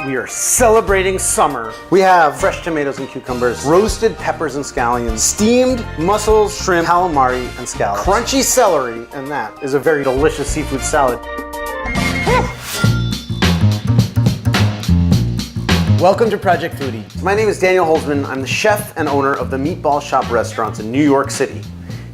We are celebrating summer. We have fresh tomatoes and cucumbers, roasted peppers and scallions, steamed mussels, shrimp, calamari, and scallops, crunchy celery, and that is a very delicious seafood salad. Welcome to Project Foodie. My name is Daniel Holzman. I'm the chef and owner of the Meatball Shop restaurants in New York City.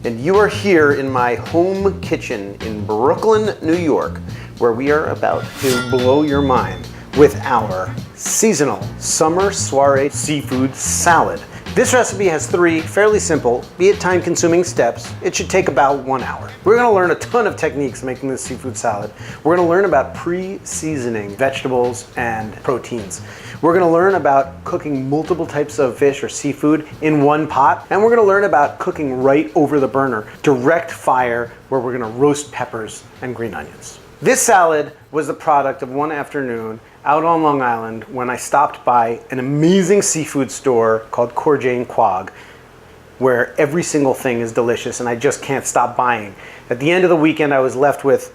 And you are here in my home kitchen in Brooklyn, New York, where we are about to blow your mind with our seasonal summer soiree seafood salad. This recipe has 3 fairly simple, be it time-consuming steps. It should take about 1 hour. We're gonna learn a ton of techniques making this seafood salad. We're gonna learn about pre-seasoning vegetables and proteins. We're gonna learn about cooking multiple types of fish or seafood in one pot. And we're gonna learn about cooking right over the burner, direct fire, where we're gonna roast peppers and green onions. This salad was the product of one afternoon out on Long Island when I stopped by an amazing seafood store called Corjane Quag, where every single thing is delicious and I just can't stop buying. At the end of the weekend, I was left with,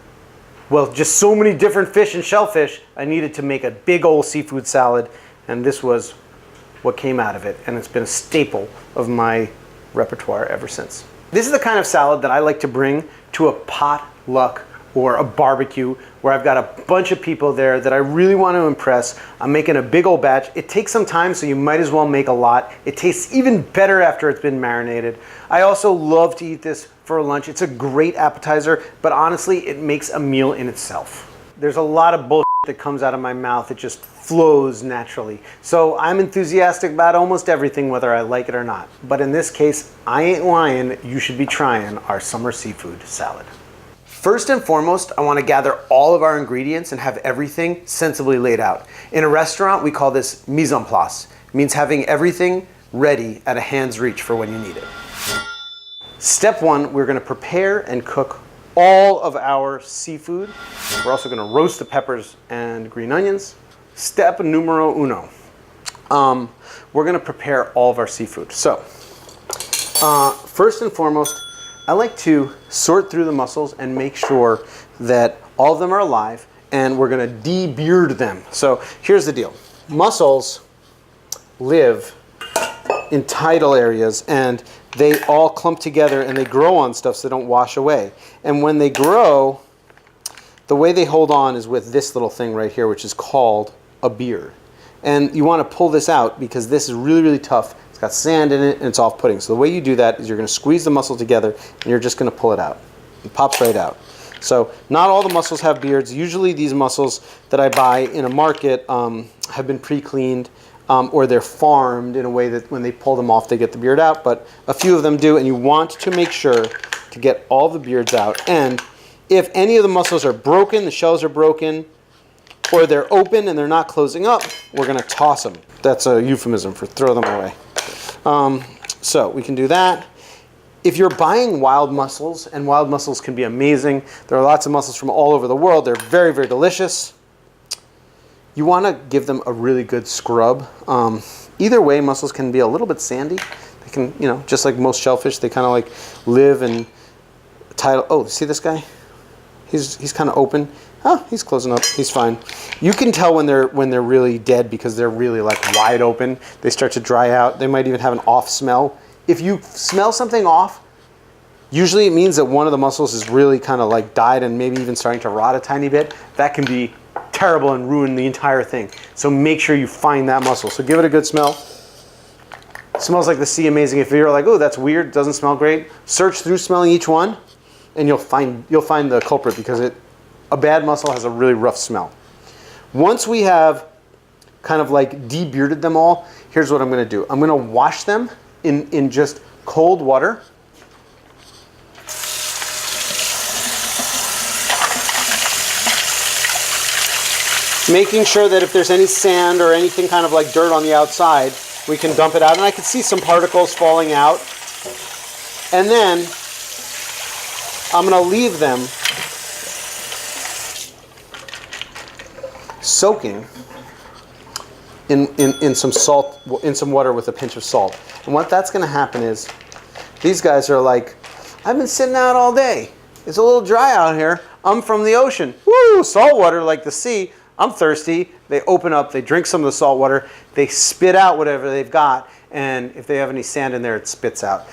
well, just so many different fish and shellfish. I needed to make a big old seafood salad, and this was what came out of it. And it's been a staple of my repertoire ever since. This is the kind of salad that I like to bring to a potluck or a barbecue where I've got a bunch of people there that I really want to impress. I'm making a big old batch. It takes some time, so you might as well make a lot. It tastes even better after it's been marinated. I also love to eat this for lunch. It's a great appetizer, but honestly, it makes a meal in itself. There's a lot of bullshit that comes out of my mouth. It just flows naturally. So I'm enthusiastic about almost everything, whether I like it or not. But in this case, I ain't lying. You should be trying our summer seafood salad. First and foremost, I want to gather all of our ingredients and have everything sensibly laid out. In a restaurant, we call this mise en place. It means having everything ready at a hand's reach for when you need it. Step 1, we're going to prepare and cook all of our seafood. We're also going to roast the peppers and green onions. Step numero uno. We're going to prepare all of our seafood. So, first and foremost, I like to sort through the mussels and make sure that all of them are alive, and we're gonna debeard them. So here's the deal. Mussels live in tidal areas, and they all clump together and they grow on stuff so they don't wash away. And when they grow, the way they hold on is with this little thing right here, which is called a beard. And you wanna pull this out because this is really, really tough. It's got sand in it and it's off-putting. So the way you do that is you're going to squeeze the mussel together and you're just going to pull it out. It pops right out. So not all the mussels have beards. Usually these mussels that I buy in a market have been pre-cleaned or they're farmed in a way that when they pull them off they get the beard out, but a few of them do, and you want to make sure to get all the beards out. And if any of the mussels are broken, the shells are broken, or they're open and they're not closing up, we're going to toss them. That's a euphemism for throw them away. So we can do that. If you're buying wild mussels, and wild mussels can be amazing, there are lots of mussels from all over the world. They're very, very delicious. You want to give them a really good scrub. Either way, mussels can be a little bit sandy. They can, you know, just like most shellfish, they kind of like live in tidal. Oh, see this guy? He's kind of open. Oh, he's closing up. He's fine. You can tell when they're really dead because they're really like wide open. They start to dry out. They might even have an off smell. If you smell something off, usually it means that one of the mussels is really kind of like died and maybe even starting to rot a tiny bit. That can be terrible and ruin the entire thing. So make sure you find that mussel. So give it a good smell. It smells like the sea, amazing. If you're like, oh, that's weird, doesn't smell great, search through smelling each one, and you'll find the culprit because a bad mussel has a really rough smell. Once we have kind of like debearded them all, here's what I'm going to do. I'm going to wash them in just cold water. Making sure that if there's any sand or anything kind of like dirt on the outside, we can dump it out. And I can see some particles falling out. And then I'm going to leave them soaking in some salt, in some water with a pinch of salt. And what that's going to happen is these guys are like, I've been sitting out all day. It's a little dry out here. I'm from the ocean. Woo, salt water like the sea. I'm thirsty. They open up, they drink some of the salt water, they spit out whatever they've got, and if they have any sand in there, it spits out.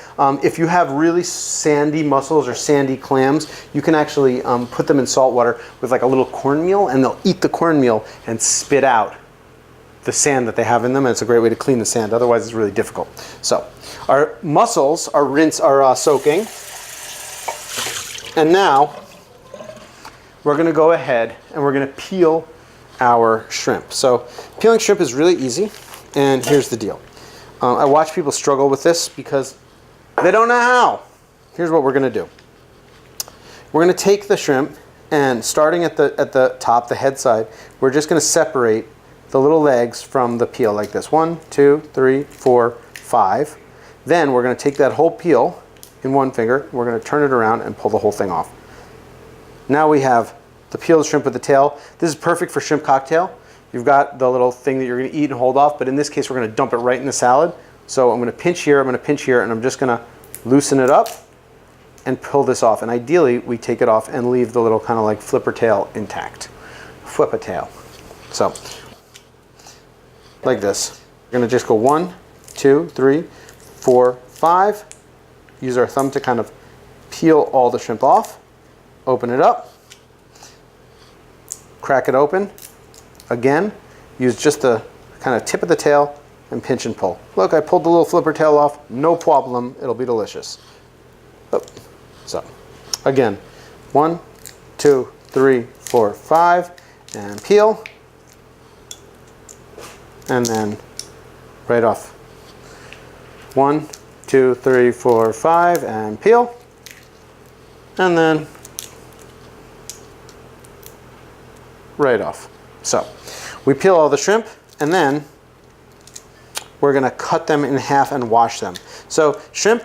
If you have really sandy mussels or sandy clams, you can actually put them in salt water with like a little cornmeal, and they'll eat the cornmeal and spit out the sand that they have in them, and it's a great way to clean the sand. Otherwise, it's really difficult. So, our mussels are soaking, and now we're going to go ahead and we're going to peel our shrimp. So, peeling shrimp is really easy, and here's the deal. I watch people struggle with this because they don't know how. Here's what we're going to do. We're going to take the shrimp, and starting at the top, the head side, we're just going to separate the little legs from the peel like this. 1, 2, 3, 4, 5. Then we're going to take that whole peel in one finger. We're going to turn it around and pull the whole thing off. Now we have the peeled shrimp with the tail. This is perfect for shrimp cocktail. You've got the little thing that you're going to eat and hold off, but in this case we're going to dump it right in the salad. So I'm going to pinch here, I'm going to pinch here, and I'm just going to loosen it up and pull this off. And ideally we take it off and leave the little kind of like flipper tail intact. Flip a tail. So like this. We're going to just go 1, 2, 3, 4, 5. Use our thumb to kind of peel all the shrimp off. Open it up. Crack it open. Again, use just the kind of tip of the tail and pinch and pull. Look, I pulled the little flipper tail off. No problem. It'll be delicious. Oh. So, again, 1, 2, 3, 4, 5, and peel. And then right off. 1, 2, 3, 4, 5, and peel. And then right off. So we peel all the shrimp, and then we're going to cut them in half and wash them. So shrimp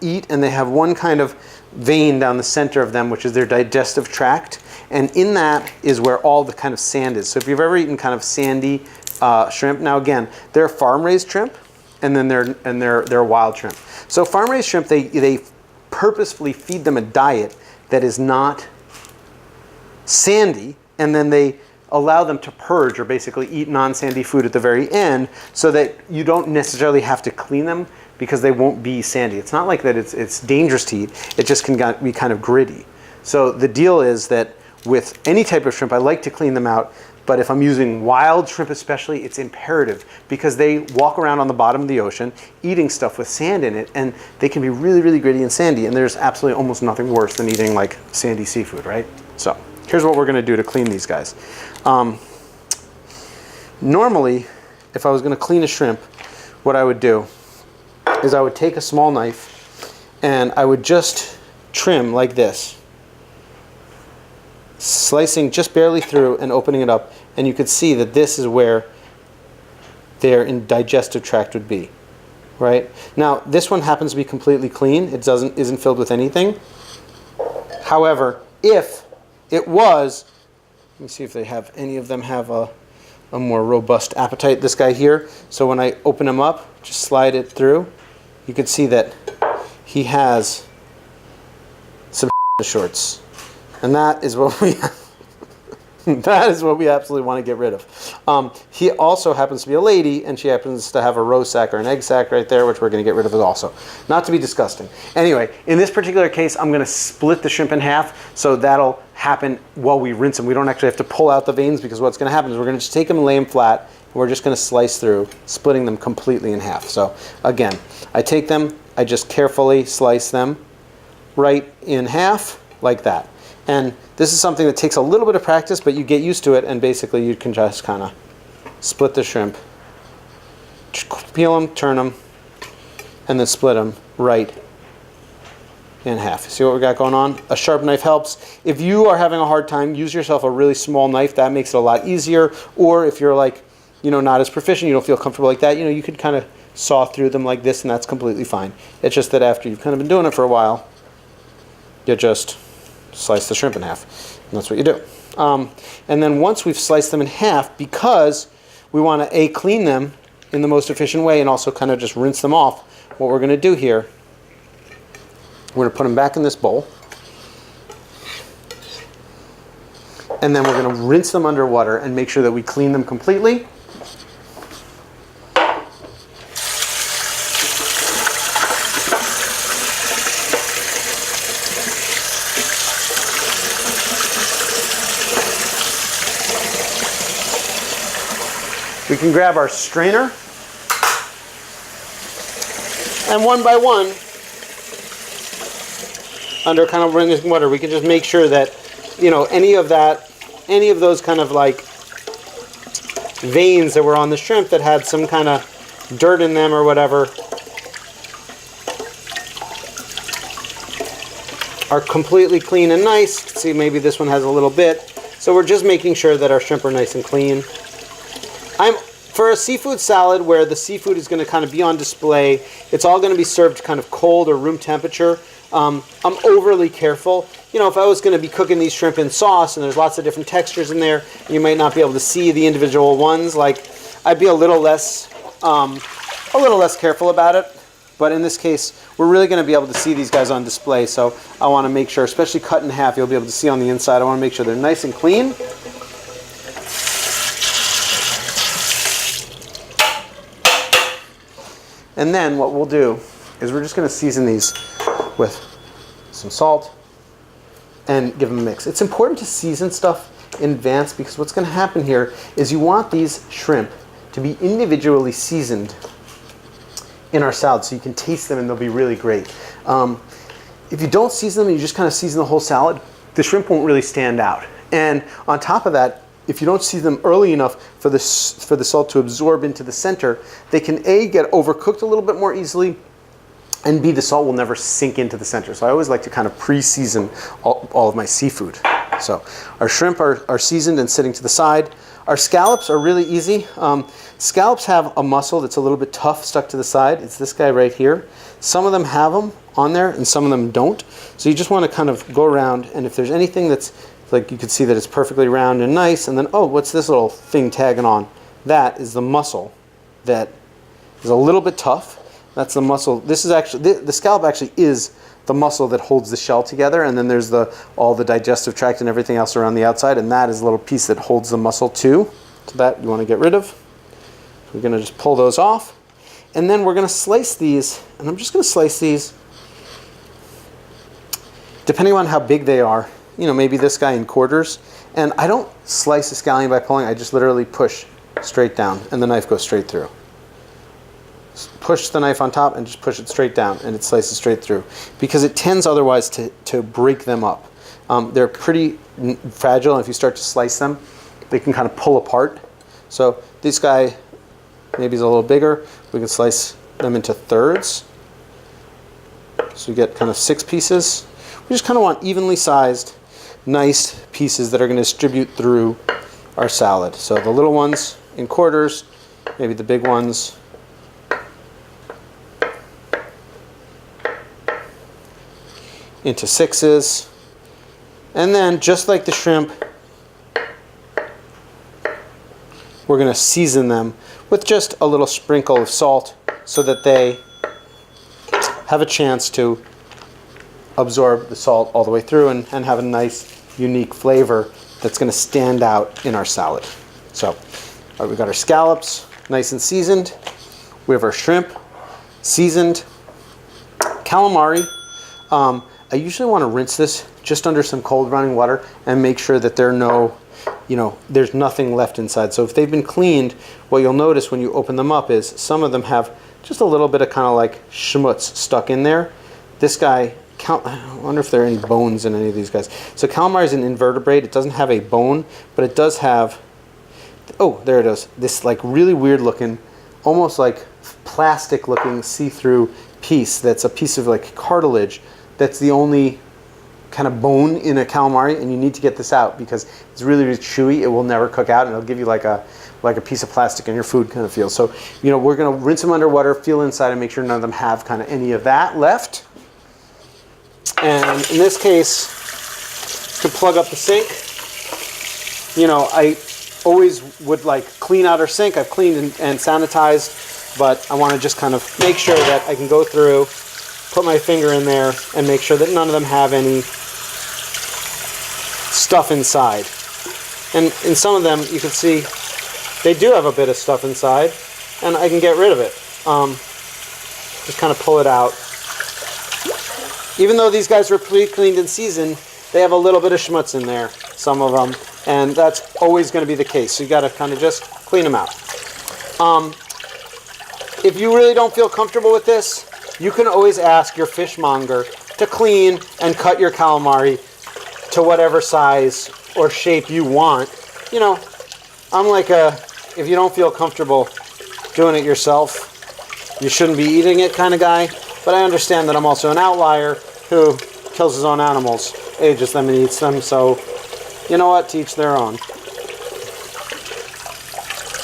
eat, and they have one kind of vein down the center of them, which is their digestive tract. And in that is where all the kind of sand is. So if you've ever eaten kind of sandy shrimp, now again, they're farm-raised shrimp, and then they're wild shrimp. So farm-raised shrimp, they purposefully feed them a diet that is not sandy, and then they allow them to purge or basically eat non-sandy food at the very end, so that you don't necessarily have to clean them because they won't be sandy. It's not like that it's dangerous to eat, it just can be kind of gritty. So the deal is that with any type of shrimp, I like to clean them out, but if I'm using wild shrimp especially, it's imperative because they walk around on the bottom of the ocean eating stuff with sand in it, and they can be really, really gritty and sandy, and there's absolutely almost nothing worse than eating like sandy seafood, right? So here's what we're going to do to clean these guys. Normally, if I was going to clean a shrimp, what I would do is I would take a small knife and I would just trim like this, slicing just barely through and opening it up, and you could see that this is where their digestive tract would be, right? Now, this one happens to be completely clean. It isn't filled with anything. However, if it was, let me see if any of them have a more robust appetite. This guy here. So when I open him up, just slide it through, you can see that he has some shorts, and that is what we that is what we absolutely want to get rid of. He also happens to be a lady, and she happens to have a roe sac or an egg sac right there, which we're going to get rid of also. Not to be disgusting. Anyway, in this particular case, I'm going to split the shrimp in half, so that'll happen while we rinse them. We don't actually have to pull out the veins, because what's going to happen is we're going to just take them and lay them flat, and we're just going to slice through, splitting them completely in half. So again, I take them, I just carefully slice them right in half like that. And this is something that takes a little bit of practice, but you get used to it, and basically you can just kind of split the shrimp, peel them, turn them, and then split them right in half. See what we got going on? A sharp knife helps. If you are having a hard time, use yourself a really small knife. That makes it a lot easier. Or if you're like, not as proficient, you don't feel comfortable like that, you could kind of saw through them like this, and that's completely fine. It's just that after you've kind of been doing it for a while, you just slice the shrimp in half, and that's what you do. And then once we've sliced them in half, because we want to clean them in the most efficient way and also kind of just rinse them off, what we're going to do here, we're going to put them back in this bowl, And then we're going to rinse them underwater and make sure that we clean them completely. We can grab our strainer, and one by one, under kind of running water, we can just make sure that, you know, any of those kind of like veins that were on the shrimp that had some kind of dirt in them or whatever are completely clean and nice. See, maybe this one has a little bit. So we're just making sure that our shrimp are nice and clean. For a seafood salad where the seafood is going to kind of be on display, it's all going to be served kind of cold or room temperature. I'm overly careful. You know, if I was going to be cooking these shrimp in sauce and there's lots of different textures in there, you might not be able to see the individual ones. Like, I'd be a little less careful about it. But in this case, we're really going to be able to see these guys on display. So I want to make sure, especially cut in half, you'll be able to see on the inside. I want to make sure they're nice and clean. And then what we'll do is we're just going to season these with some salt and give them a mix. It's important to season stuff in advance because what's going to happen here is you want these shrimp to be individually seasoned in our salad so you can taste them and they'll be really great. If you don't season them and you just kind of season the whole salad, the shrimp won't really stand out. And on top of that, if you don't season them early enough for the salt to absorb into the center, they can A, get overcooked a little bit more easily, and B, the salt will never sink into the center. So I always like to kind of pre-season all of my seafood. So our shrimp are seasoned and sitting to the side. Our scallops are really easy. Scallops have a mussel that's a little bit tough stuck to the side. It's this guy right here. Some of them have them on there and some of them don't. So you just want to kind of go around, and if there's anything that's like, you can see that it's perfectly round and nice, and then, oh, what's this little thing tagging on? That is the mussel that is a little bit tough. That's the mussel. This is actually, the scallop actually is the mussel that holds the shell together, and then there's all the digestive tract and everything else around the outside, and that is a little piece that holds the mussel too. So that you want to get rid of. We're going to just pull those off, and then we're going to slice these, and I'm just going to slice these depending on how big they are. You know, maybe this guy in quarters. And I don't slice a scallion by pulling. I just literally push straight down, and the knife goes straight through. Just push the knife on top and just push it straight down, and it slices straight through. Because it tends otherwise to break them up. They're pretty fragile, and if you start to slice them, they can kind of pull apart. So this guy maybe is a little bigger. We can slice them into thirds. So we get kind of 6 pieces. We just kind of want evenly sized, nice pieces that are going to distribute through our salad. So the little ones in quarters, maybe the big ones into 6s. And then just like the shrimp, we're going to season them with just a little sprinkle of salt so that they have a chance to absorb the salt all the way through and have a nice unique flavor that's going to stand out in our salad. So we've got our scallops nice and seasoned. We have our shrimp seasoned. Calamari, I usually want to rinse this just under some cold running water and make sure that there's nothing left inside. So if they've been cleaned, what you'll notice when you open them up is some of them have just a little bit of kind of like schmutz stuck in there. This guy, I wonder if there are any bones in any of these guys. So calamari is an invertebrate. It doesn't have a bone, but it does have, oh, there it is. This like really weird looking, almost like plastic looking see-through piece that's a piece of like cartilage. That's the only kind of bone in a calamari, and you need to get this out because it's really, really chewy. It will never cook out, and it'll give you like a piece of plastic in your food kind of feel. So, you know, we're going to rinse them underwater, feel inside, and make sure none of them have kind of any of that left. And in this case, to plug up the sink, you know, I always would like clean out our sink. I've cleaned and sanitized, but I want to just kind of make sure that I can go through, put my finger in there, and make sure that none of them have any stuff inside. And in some of them, you can see they do have a bit of stuff inside, and I can get rid of it. Just kind of pull it out. Even though these guys were pre-cleaned and seasoned, they have a little bit of schmutz in there, some of them, and that's always going to be the case. So you got to kind of just clean them out. If you really don't feel comfortable with this, you can always ask your fishmonger to clean and cut your calamari to whatever size or shape you want. You know, I'm like if you don't feel comfortable doing it yourself, you shouldn't be eating it kind of guy. But I understand that I'm also an outlier who kills his own animals, ages them and eats them. So, you know what? To each their own.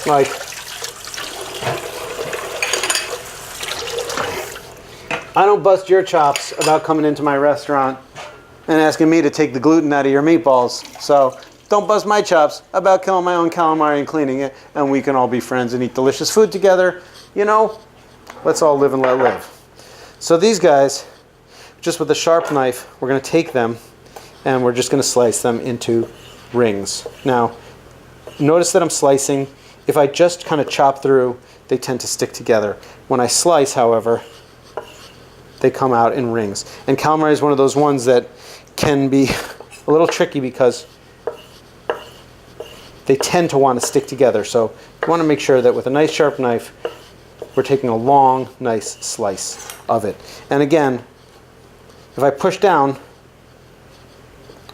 Like, I don't bust your chops about coming into my restaurant and asking me to take the gluten out of your meatballs. So don't bust my chops about killing my own calamari and cleaning it, and we can all be friends and eat delicious food together. You know, let's all live and let live. So these guys, just with a sharp knife, we're going to take them and we're just going to slice them into rings. Now, notice that I'm slicing. If I just kind of chop through, they tend to stick together. When I slice, however, they come out in rings. And calamari is one of those ones that can be a little tricky because they tend to want to stick together. So you want to make sure that with a nice sharp knife, we're taking a long, nice slice of it. And again, if I push down,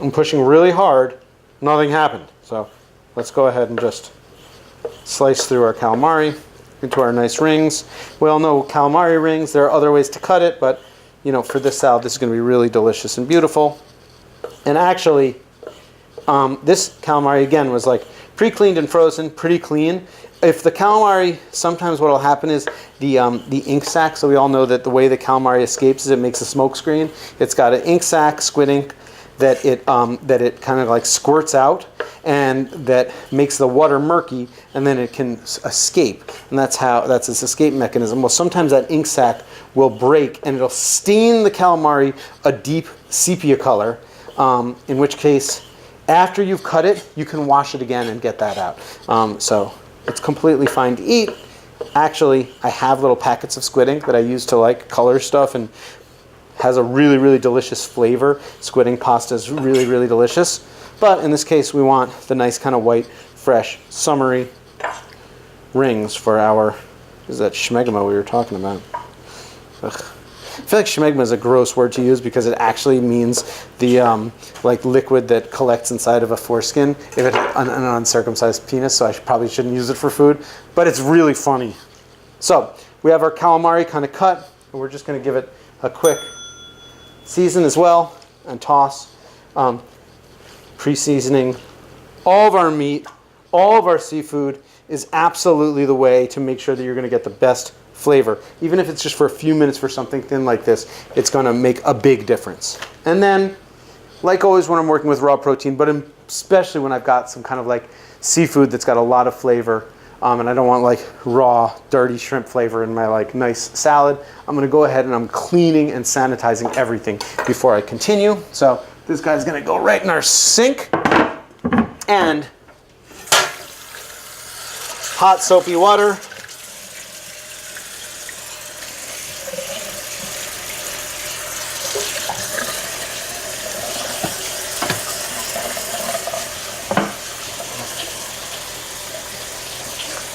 I'm pushing really hard, nothing happened. So let's go ahead and just slice through our calamari into our nice rings. We all know calamari rings. There are other ways to cut it, but you know, for this salad, this is going to be really delicious and beautiful. And actually, this calamari again was like pre-cleaned and frozen, pretty clean. If the calamari, sometimes what will happen is the ink sac, so we all know that the way the calamari escapes is it makes a smoke screen. It's got an ink sac, squid ink, that it kind of like squirts out and that makes the water murky, and then it can escape. And that's its escape mechanism. Well, sometimes that ink sac will break and it'll stain the calamari a deep sepia color, in which case, after you've cut it, you can wash it again and get that out. So it's completely fine to eat. Actually, I have little packets of squid ink that I use to like color stuff and has a really, really delicious flavor. Squid ink pasta is really, really delicious. But in this case, we want the nice kind of white, fresh, summery rings for our, is that schmegma we were talking about? Ugh. I feel like schmegma is a gross word to use because it actually means the like liquid that collects inside of a foreskin if it's an uncircumcised penis, so I probably shouldn't use it for food, but it's really funny. So we have our calamari kind of cut, and we're just going to give it a quick season as well and toss. Pre-seasoning all of our meat, all of our seafood is absolutely the way to make sure that you're going to get the best flavor. Even if it's just for a few minutes for something thin like this, it's going to make a big difference. And then, like always when I'm working with raw protein, but especially when I've got some kind of like seafood that's got a lot of flavor, and I don't want like raw, dirty shrimp flavor in my like nice salad, I'm going to go ahead and I'm cleaning and sanitizing everything before I continue. So this guy's going to go right in our sink, and hot soapy water.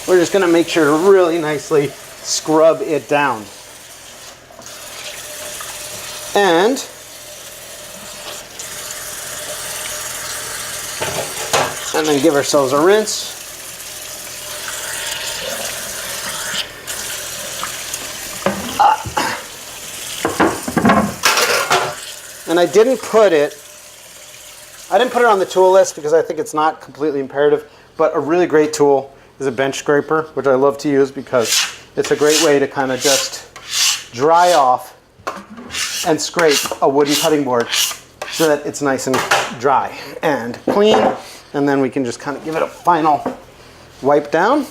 We're just going to make sure to really nicely scrub it down. And then give ourselves a rinse. And I didn't put it on the tool list because I think it's not completely imperative, but a really great tool is a bench scraper, which I love to use because it's a great way to kind of just dry off and scrape a wooden cutting board so that it's nice and dry and clean. And then we can just kind of give it a final wipe down.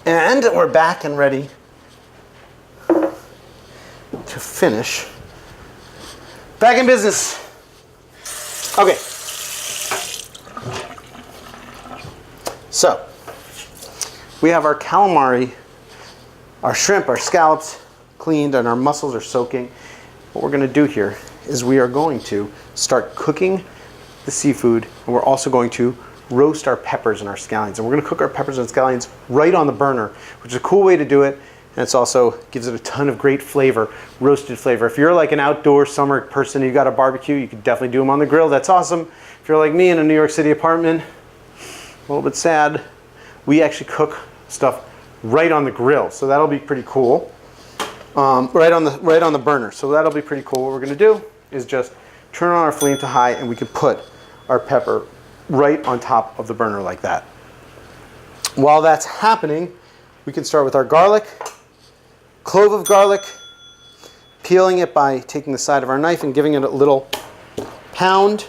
And we're back and ready to finish. Back in business. Okay. So we have our calamari, our shrimp, our scallops cleaned, and our mussels are soaking. What we're going to do here is we are going to start cooking the seafood, and we're also going to roast our peppers and our scallions. And we're going to cook our peppers and scallions right on the burner, which is a cool way to do it. And it's also gives it a ton of great flavor, roasted flavor. If you're like an outdoor summer person and you got a barbecue, you could definitely do them on the grill. That's awesome. If you're like me in a New York City apartment, a little bit sad, we actually cook stuff right on the grill. So that'll be pretty cool. Right on the burner. So that'll be pretty cool. What we're going to do is just turn on our flame to high, and we can put our pepper right on top of the burner like that. While that's happening, we can start with our garlic. Clove of garlic, peeling it by taking the side of our knife and giving it a little pound.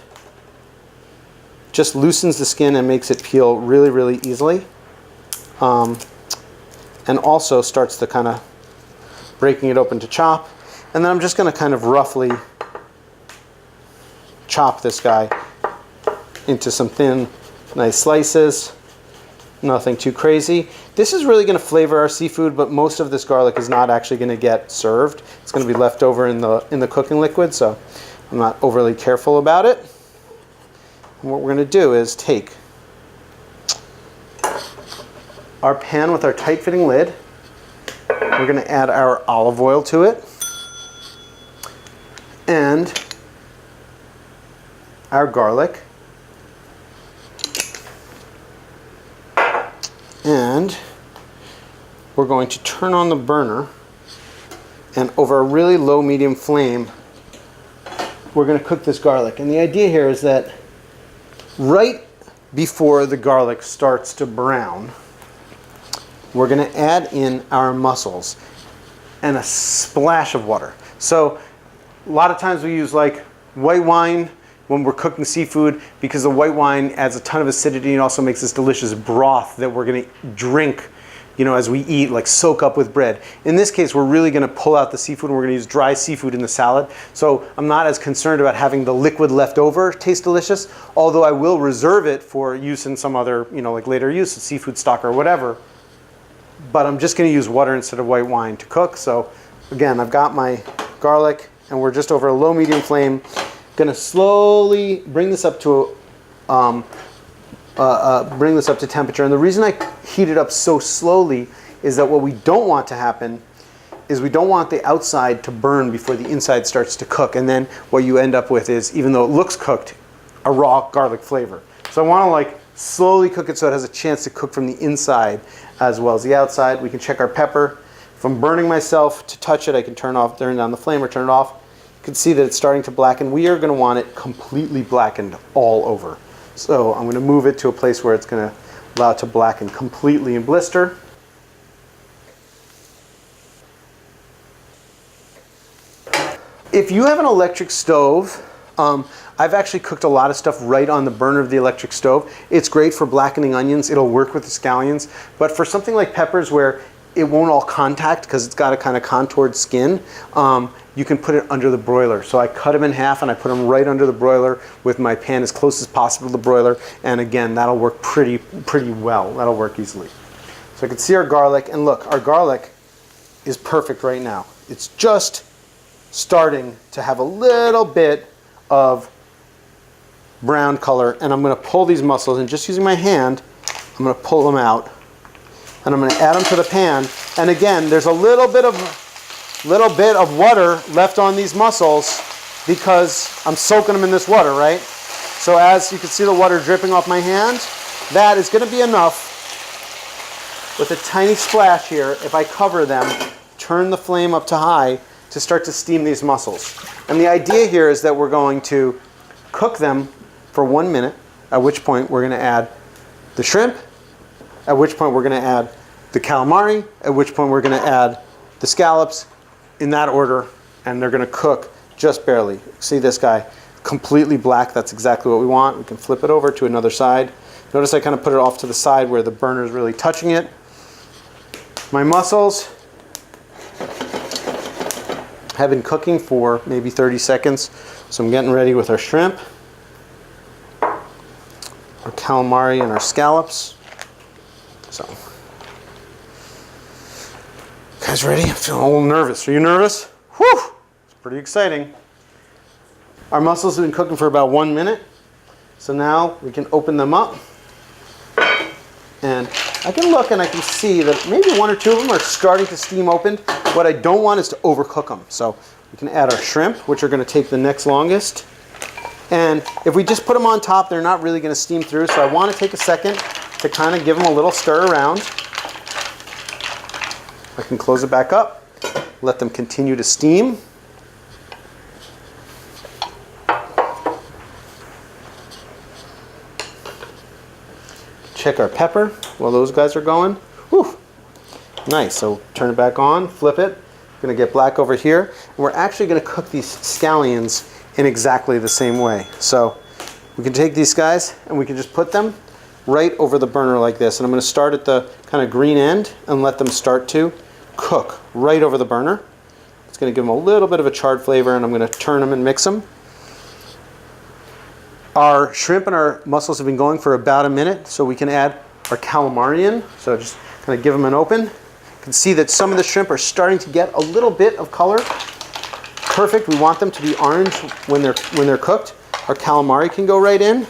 Just loosens the skin and makes it peel really, really easily. And also starts to kind of breaking it open to chop. And then I'm just going to kind of roughly chop this guy into some thin, nice slices. Nothing too crazy. This is really going to flavor our seafood, but most of this garlic is not actually going to get served. It's going to be left over in the cooking liquid, so I'm not overly careful about it. And what we're going to do is take our pan with our tight-fitting lid. We're going to add our olive oil to it and our garlic. And we're going to turn on the burner, and over a really low medium flame we're going to cook this garlic. And the idea here is that right before the garlic starts to brown, we're going to add in our mussels and a splash of water. So a lot of times we use like white wine when we're cooking seafood, because the white wine adds a ton of acidity and also makes this delicious broth that we're going to drink, you know, as we eat, like soak up with bread. In this case, we're really going to pull out the seafood, and we're going to use dry seafood in the salad. So I'm not as concerned about having the liquid left over taste delicious, although I will reserve it for use in some other, you know, like later use, seafood stock or whatever. But I'm just going to use water instead of white wine to cook. So again, I've got my garlic, and we're just over a low medium flame. Going to slowly bring this up to temperature. And the reason I heat it up so slowly is that what we don't want to happen is we don't want the outside to burn before the inside starts to cook. And then what you end up with is, even though it looks cooked, a raw garlic flavor. So I want to like slowly cook it so it has a chance to cook from the inside as well as the outside. We can check our pepper. If I'm burning myself to touch it, I can turn down the flame or turn it off. You can see that it's starting to blacken. We are going to want it completely blackened all over. So I'm going to move it to a place where it's going to allow it to blacken completely and blister. If you have an electric stove, I've actually cooked a lot of stuff right on the burner of the electric stove. It's great for blackening onions. It'll work with the scallions. But for something like peppers where it won't all contact because it's got a kind of contoured skin, you can put it under the broiler. So I cut them in half and I put them right under the broiler with my pan as close as possible to the broiler. And again, that'll work pretty well. That'll work easily. So I can see our garlic, and look, our garlic is perfect right now. It's just starting to have a little bit of brown color, and I'm going to pull these mussels, and just using my hand, I'm going to pull them out, and I'm going to add them to the pan. And again, there's a little bit of water left on these mussels because I'm soaking them in this water, right? So as you can see the water dripping off my hand, that is going to be enough with a tiny splash here if I cover them, turn the flame up to high to start to steam these mussels. And the idea here is that we're going to cook them for 1 minute, at which point we're going to add the shrimp, at which point we're going to add the calamari, at which point we're going to add the scallops, in that order, and they're going to cook just barely. See this guy? Completely black. That's exactly what we want. We can flip it over to another side. Notice I kind of put it off to the side where the burner is really touching it. My mussels have been cooking for maybe 30 seconds, so I'm getting ready with our shrimp, our calamari, and our scallops. So, guys ready? I'm feeling a little nervous. Are you nervous? Whew! It's pretty exciting. Our mussels have been cooking for about 1 minute. So now we can open them up. And I can look and I can see that maybe 1 or 2 of them are starting to steam open. What I don't want is to overcook them. So we can add our shrimp, which are going to take the next longest. And if we just put them on top, they're not really going to steam through. So I want to take a second to kind of give them a little stir around. I can close it back up, let them continue to steam. Check our pepper while those guys are going. Whew. Nice. So turn it back on, flip it. Going to get black over here. And we're actually going to cook these scallions in exactly the same way. So we can take these guys and we can just put them right over the burner like this. And I'm going to start at the kind of green end and let them start to cook right over the burner. It's going to give them a little bit of a charred flavor, and I'm going to turn them and mix them. Our shrimp and our mussels have been going for about 1 minute, so we can add our calamari in. So just kind of give them an open. You can see that some of the shrimp are starting to get a little bit of color. Perfect. We want them to be orange when they're cooked. Our calamari can go right in.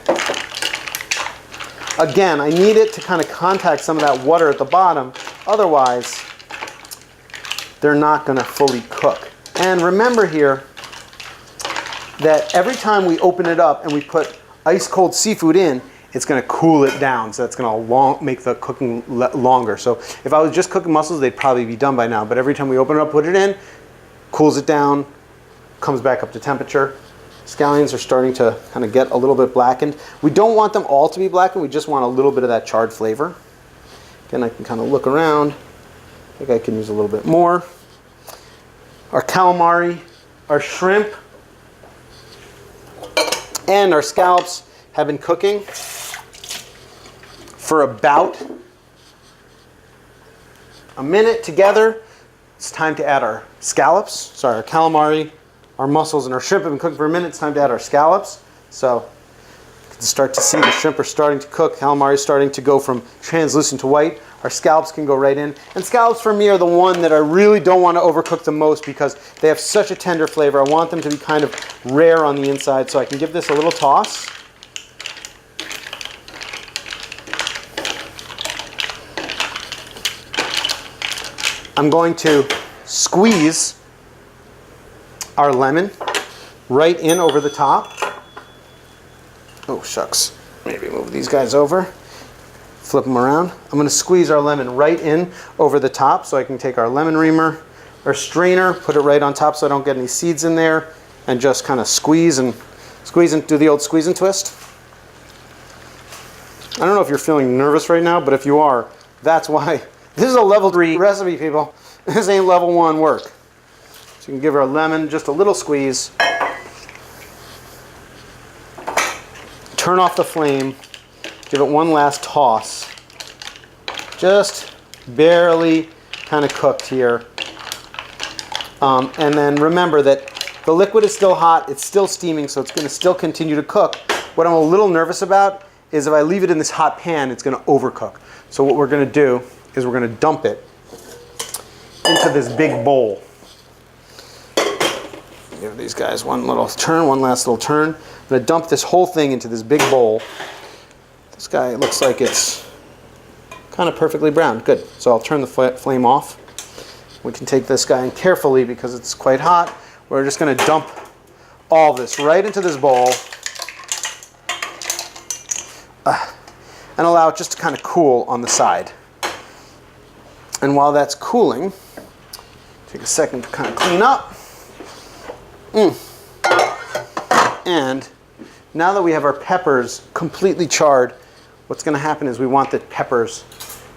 Again, I need it to kind of contact some of that water at the bottom. Otherwise, they're not going to fully cook. And remember here that every time we open it up and we put ice cold seafood in, it's going to cool it down. So that's going to make the cooking longer. So if I was just cooking mussels, they'd probably be done by now. But every time we open it up, put it in, cools it down, comes back up to temperature. Scallions are starting to kind of get a little bit blackened. We don't want them all to be blackened. We just want a little bit of that charred flavor. Again, I can kind of look around. I think I can use a little bit more. Our calamari, our shrimp, and our scallops have been cooking for about 1 minute together. It's time to add our scallops. Our calamari, our mussels, and our shrimp have been cooking for 1 minute. It's time to add our scallops. So you can start to see the shrimp are starting to cook. Calamari is starting to go from translucent to white. Our scallops can go right in. And scallops for me are the one that I really don't want to overcook the most because they have such a tender flavor. I want them to be kind of rare on the inside, so I can give this a little toss. I'm going to squeeze our lemon right in over the top. Oh, shucks. Maybe move these guys over. Flip them around. I'm going to squeeze our lemon right in over the top so I can take our lemon reamer or strainer, put it right on top so I don't get any seeds in there, and just kind of squeeze and do the old squeeze and twist. I don't know if you're feeling nervous right now, but if you are, that's why. This is a level 3 recipe, people. This ain't level 1 work. So you can give our lemon just a little squeeze. Turn off the flame. Give it one last toss. Just barely kind of cooked here. And then remember that the liquid is still hot. It's still steaming, so it's going to still continue to cook. What I'm a little nervous about is if I leave it in this hot pan, it's going to overcook. So what we're going to do is we're going to dump it into this big bowl. Give these guys one little turn, one last little turn. I'm going to dump this whole thing into this big bowl. This guy looks like it's kind of perfectly brown. Good. So I'll turn the flame off. We can take this guy in carefully because it's quite hot. We're just going to dump all this right into this bowl and allow it just to kind of cool on the side. And while that's cooling, take a second to kind of clean up. And now that we have our peppers completely charred, what's going to happen is we want the peppers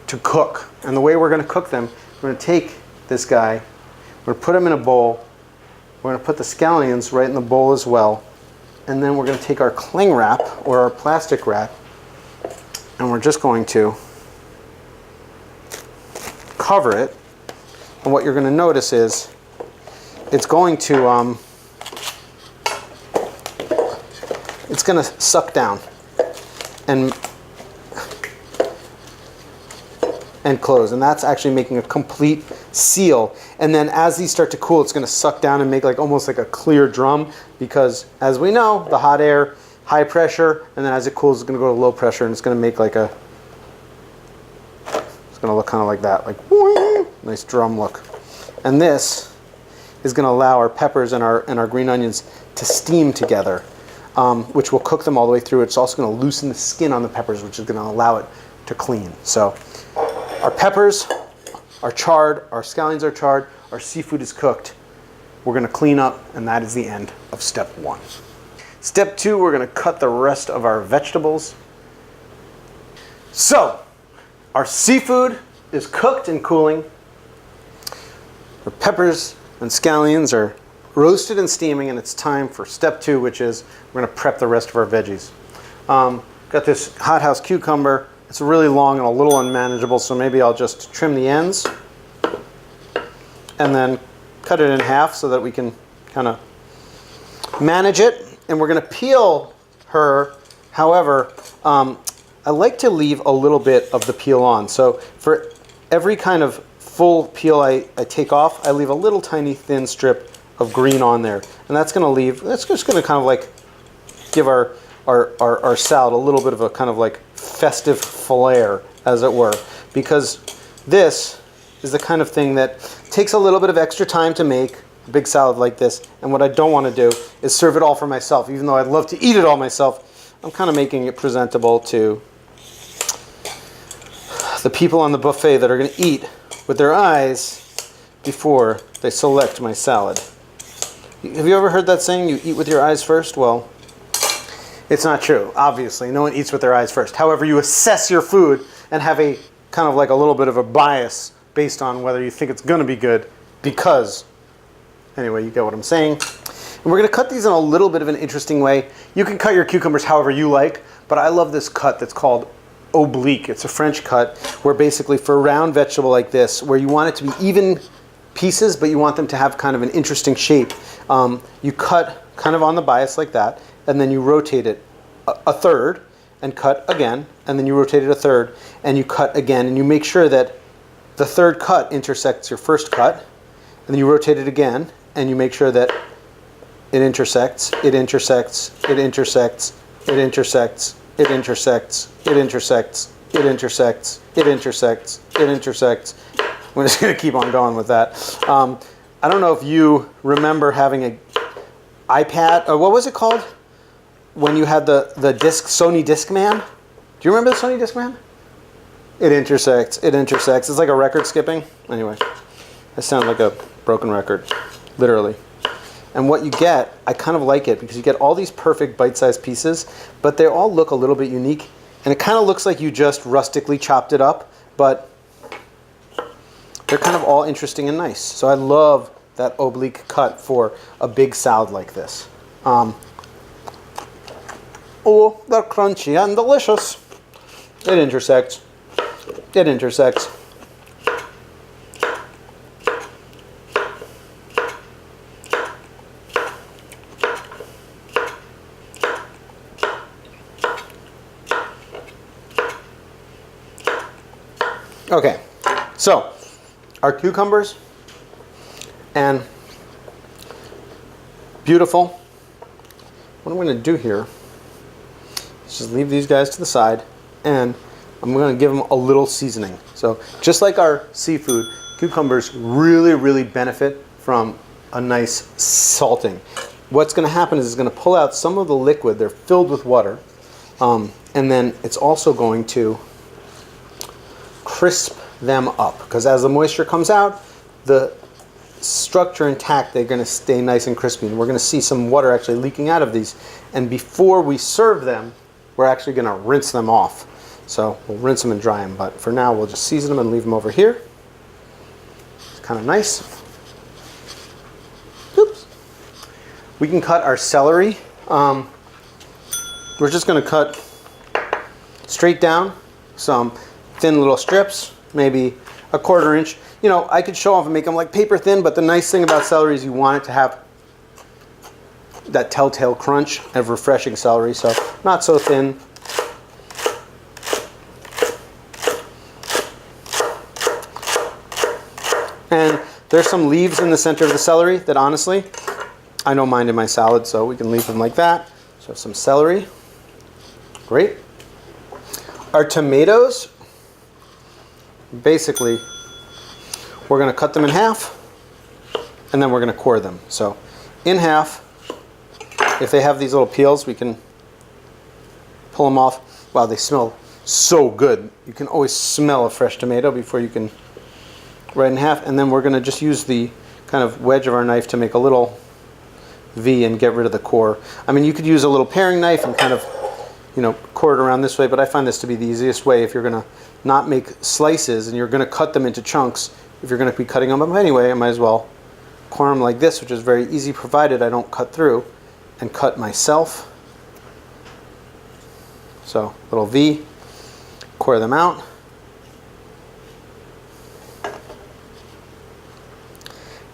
to cook. And the way we're going to cook them, we're going to take this guy, we're going to put him in a bowl, we're going to put the scallions right in the bowl as well, and then we're going to take our cling wrap or our plastic wrap, and we're just going to cover it. And what you're going to notice is it's going to suck down, and and close, and that's actually making a complete seal. And then as these start to cool, it's going to suck down and make like almost like a clear drum, because as we know, the hot air, high pressure, and then as it cools, it's going to go to low pressure, and it's going to make like a, it's going to look kind of like that, like whoosh, nice drum look. And this is going to allow our peppers and our green onions to steam together, which will cook them all the way through. It's also going to loosen the skin on the peppers, which is going to allow it to clean. So our peppers are charred, our scallions are charred, our seafood is cooked. We're going to clean up, and that is the end of step 1. Step 2, we're going to cut the rest of our vegetables. So our seafood is cooked and cooling. Our peppers and scallions are roasted and steaming, and it's time for step 2, which is we're going to prep the rest of our veggies. Got this hothouse cucumber. It's really long and a little unmanageable, so maybe I'll just trim the ends and then cut it in half so that we can kind of manage it. And we're going to peel her. However, I like to leave a little bit of the peel on. So for every kind of full peel I take off, I leave a little tiny thin strip of green on there. And that's going to leave, that's just going to kind of like give our salad a little bit of a kind of like festive flair, as it were, because this is the kind of thing that takes a little bit of extra time to make, a big salad like this, and what I don't want to do is serve it all for myself. Even though I'd love to eat it all myself, I'm kind of making it presentable to the people on the buffet that are going to eat with their eyes before they select my salad. Have you ever heard that saying, you eat with your eyes first? Well, it's not true, obviously. No one eats with their eyes first. However, you assess your food and have a kind of like a little bit of a bias based on whether you think it's going to be good, because, anyway, you get what I'm saying. And we're going to cut these in a little bit of an interesting way. You can cut your cucumbers however you like, but I love this cut that's called oblique. It's a French cut where basically for a round vegetable like this, where you want it to be even pieces, but you want them to have kind of an interesting shape, you cut kind of on the bias like that, and then you rotate it a third and cut again, and then you rotate it a third and you cut again, and you make sure that the third cut intersects your first cut, and then you rotate it again and you make sure that it intersects, it intersects, it intersects, it intersects, it intersects, it intersects, it intersects, it intersects, it intersects. We're just going to keep on going with that. I don't know if you remember having an iPad, or what was it called? When you had the disc, Sony Discman. Do you remember the Sony Discman? It intersects, it intersects. It's like a record skipping. Anyway, I sound like a broken record, literally. And what you get, I kind of like it because you get all these perfect bite-sized pieces, but they all look a little bit unique. And it kind of looks like you just rustically chopped it up, but they're kind of all interesting and nice. So I love that oblique cut for a big salad like this. Oh, they're crunchy and delicious. It intersects. It intersects. Okay, so our cucumbers and beautiful. What I'm going to do here is just leave these guys to the side, and I'm going to give them a little seasoning. So just like our seafood, cucumbers really, really benefit from a nice salting. What's going to happen is it's going to pull out some of the liquid. They're filled with water, and then it's also going to crisp them up, because as the moisture comes out, the structure intact, they're going to stay nice and crispy, and we're going to see some water actually leaking out of these. And before we serve them, we're actually going to rinse them off. So we'll rinse them and dry them, but for now we'll just season them and leave them over here. It's kind of nice. Oops. We can cut our celery. We're just going to cut straight down some thin little strips, maybe a 1/4 inch. You know, I could show off and make them like paper thin, but the nice thing about celery is you want it to have that telltale crunch of refreshing celery, so not so thin. And there's some leaves in the center of the celery that honestly, I don't mind in my salad, so we can leave them like that. So some celery. Great. Our tomatoes, basically, we're going to cut them in half, and then we're going to core them. So in half, if they have these little peels, we can pull them off. Wow, they smell so good. You can always smell a fresh tomato before you can right in half. And then we're going to just use the kind of wedge of our knife to make a little V and get rid of the core. I mean, you could use a little paring knife and kind of, you know, core it around this way, but I find this to be the easiest way if you're going to not make slices and you're going to cut them into chunks. If you're going to be cutting them up anyway, I might as well core them like this, which is very easy provided I don't cut through and cut myself. So little V, core them out.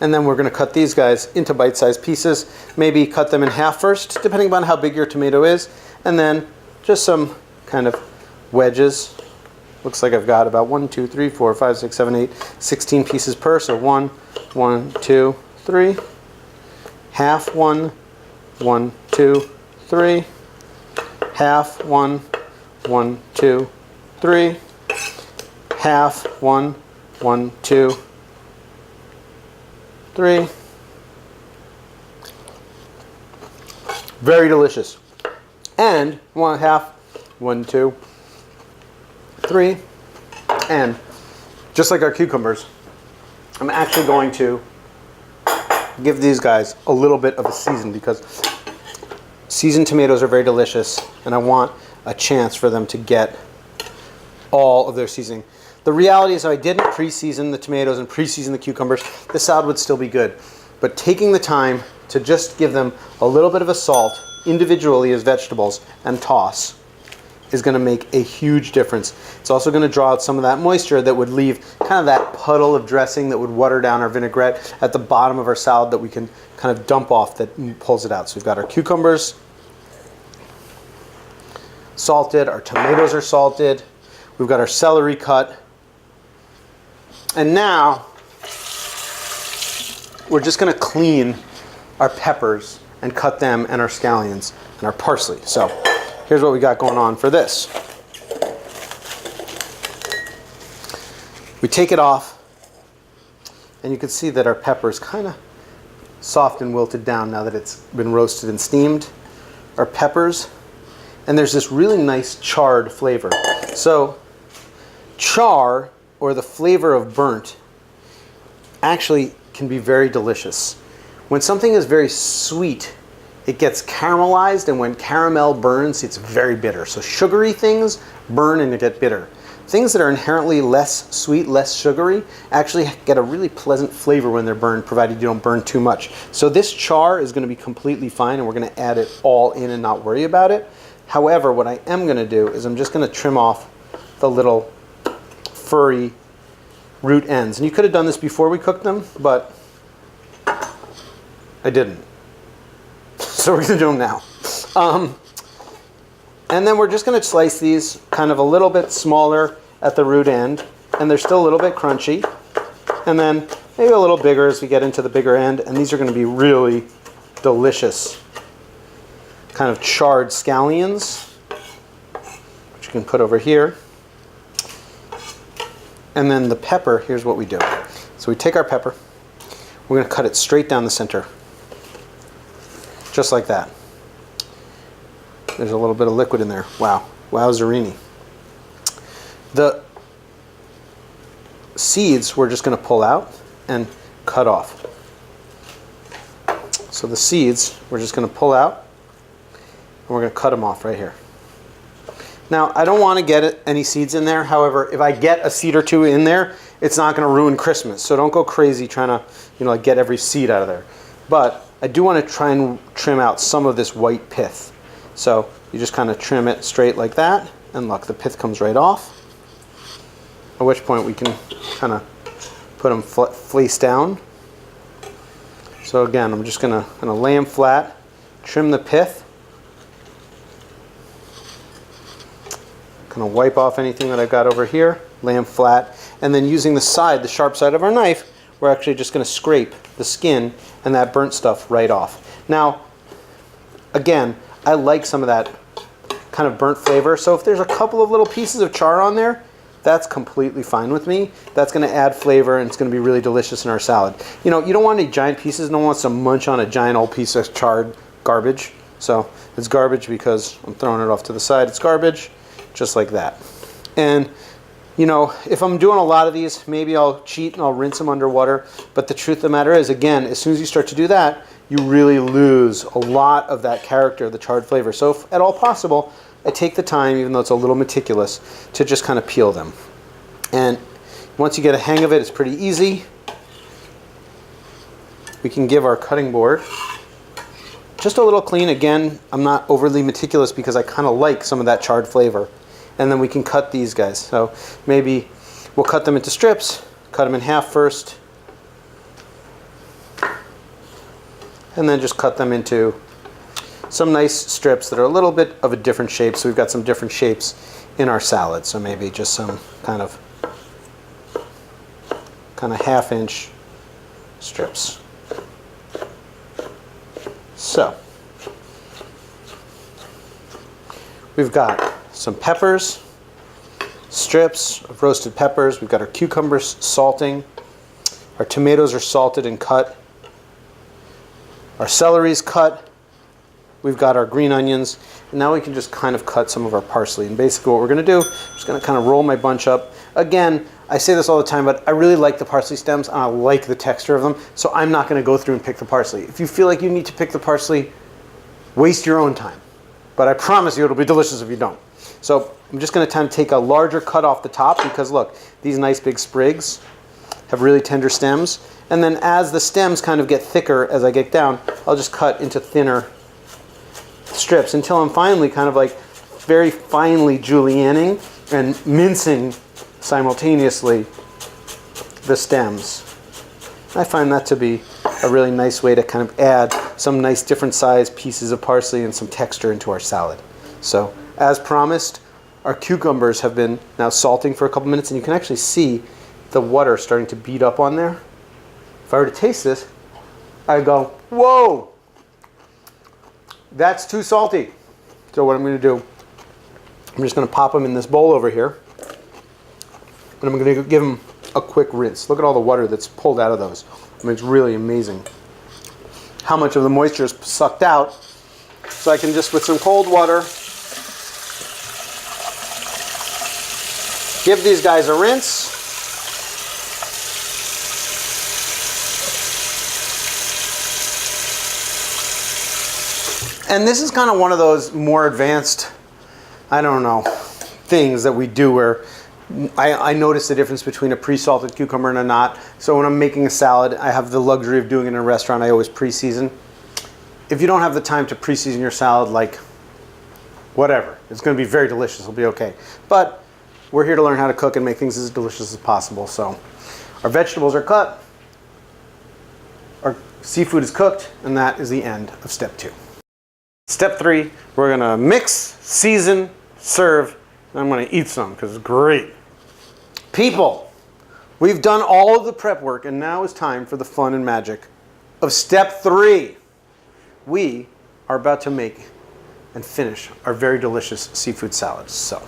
And then we're going to cut these guys into bite-sized pieces. Maybe cut them in half first, depending on how big your tomato is. And then just some kind of wedges. Looks like I've got about 1, 2, 3, 4, 5, 6, 7, 8, 16 pieces per. So 1, 1, 2, 3. Half 1, 1, 2, 3. Half 1, 1, 2, 3. Half 1, 1, 2, 3. Very delicious. And 1/2, 1, 2, 3. And just like our cucumbers, I'm actually going to give these guys a little bit of a season because seasoned tomatoes are very delicious and I want a chance for them to get all of their seasoning. The reality is if I didn't pre-season the tomatoes and pre-season the cucumbers, the salad would still be good. But taking the time to just give them a little bit of a salt individually as vegetables and toss is going to make a huge difference. It's also going to draw out some of that moisture that would leave kind of that puddle of dressing that would water down our vinaigrette at the bottom of our salad that we can kind of dump off that pulls it out. So we've got our cucumbers salted, our tomatoes are salted, we've got our celery cut. And now we're just going to clean our peppers and cut them and our scallions and our parsley. So here's what we got going on for this. We take it off and you can see that our pepper is kind of soft and wilted down now that it's been roasted and steamed. Our peppers, and there's this really nice charred flavor. So char, or the flavor of burnt, actually can be very delicious. When something is very sweet, it gets caramelized, and when caramel burns, it's very bitter. So sugary things burn and get bitter. Things that are inherently less sweet, less sugary, actually get a really pleasant flavor when they're burned, provided you don't burn too much. So this char is going to be completely fine, and we're going to add it all in and not worry about it. However, what I am going to do is I'm just going to trim off the little furry root ends. And you could have done this before we cooked them, but I didn't. So we're going to do them now. And then we're just going to slice these kind of a little bit smaller at the root end, and they're still a little bit crunchy. And then maybe a little bigger as we get into the bigger end, and these are going to be really delicious kind of charred scallions, which you can put over here. And then the pepper, here's what we do. So we take our pepper, we're going to cut it straight down the center, just like that. There's a little bit of liquid in there. Wow. Wowzerini. The seeds we're just going to pull out and cut off. So the seeds we're just going to pull out and we're going to cut them off right here. Now, I don't want to get any seeds in there. However, if I get a seed or two in there, it's not going to ruin Christmas. So don't go crazy trying to, like get every seed out of there. But I do want to try and trim out some of this white pith. So you just kind of trim it straight like that, and look, the pith comes right off. At which point we can kind of put them face down. So again, I'm just going to lay them flat, trim the pith. Kind of wipe off anything that I've got over here, lay them flat, and then using the sharp side of our knife, we're actually just going to scrape the skin and that burnt stuff right off. Now, again, I like some of that kind of burnt flavor, so if there's a couple of little pieces of char on there, that's completely fine with me. That's going to add flavor and it's going to be really delicious in our salad. You know, you don't want any giant pieces. No one wants to munch on a giant old piece of charred garbage. So it's garbage because I'm throwing it off to the side. It's garbage, just like that. And you know, if I'm doing a lot of these, maybe I'll cheat and I'll rinse them underwater. But the truth of the matter is, again, as soon as you start to do that, you really lose a lot of that character, the charred flavor. So if at all possible, I take the time, even though it's a little meticulous, to just kind of peel them. And once you get a hang of it, it's pretty easy. We can give our cutting board just a little clean. Again, I'm not overly meticulous because I kind of like some of that charred flavor. And then we can cut these guys. So maybe we'll cut them into strips, cut them in half first, and then just cut them into some nice strips that are a little bit of a different shape. So we've got some different shapes in our salad. So maybe just some kind of half-inch strips. So we've got some peppers, strips of roasted peppers. We've got our cucumbers salting. Our tomatoes are salted and cut. Our celery's cut. We've got our green onions. And now we can just kind of cut some of our parsley. And basically what we're going to do, I'm just going to kind of roll my bunch up. Again, I say this all the time, but I really like the parsley stems and I like the texture of them. So I'm not going to go through and pick the parsley. If you feel like you need to pick the parsley, waste your own time. But I promise you it'll be delicious if you don't. So I'm just going to take a larger cut off the top because look, these nice big sprigs have really tender stems. And then as the stems kind of get thicker as I get down, I'll just cut into thinner strips until I'm finally kind of like very finely julienning and mincing simultaneously the stems. I find that to be a really nice way to kind of add some nice different size pieces of parsley and some texture into our salad. So as promised, our cucumbers have been now salting for a couple minutes and you can actually see the water starting to bead up on there. If I were to taste this, I go, whoa, that's too salty. So what I'm going to do, I'm just going to pop them in this bowl over here and I'm going to give them a quick rinse. Look at all the water that's pulled out of those. I mean, it's really amazing how much of the moisture is sucked out. So I can just, with some cold water, give these guys a rinse. And this is kind of one of those more advanced, I don't know, things that we do where I notice the difference between a pre-salted cucumber and a not. So when I'm making a salad, I have the luxury of doing it in a restaurant. I always pre-season. If you don't have the time to pre-season your salad, like whatever, it's going to be very delicious. It'll be okay. But we're here to learn how to cook and make things as delicious as possible. So our vegetables are cut, our seafood is cooked, and that is the end of step 2. Step 3, we're going to mix, season, serve, and I'm going to eat some because it's great. People, we've done all of the prep work and now it's time for the fun and magic of step 3. We are about to make and finish our very delicious seafood salad. So,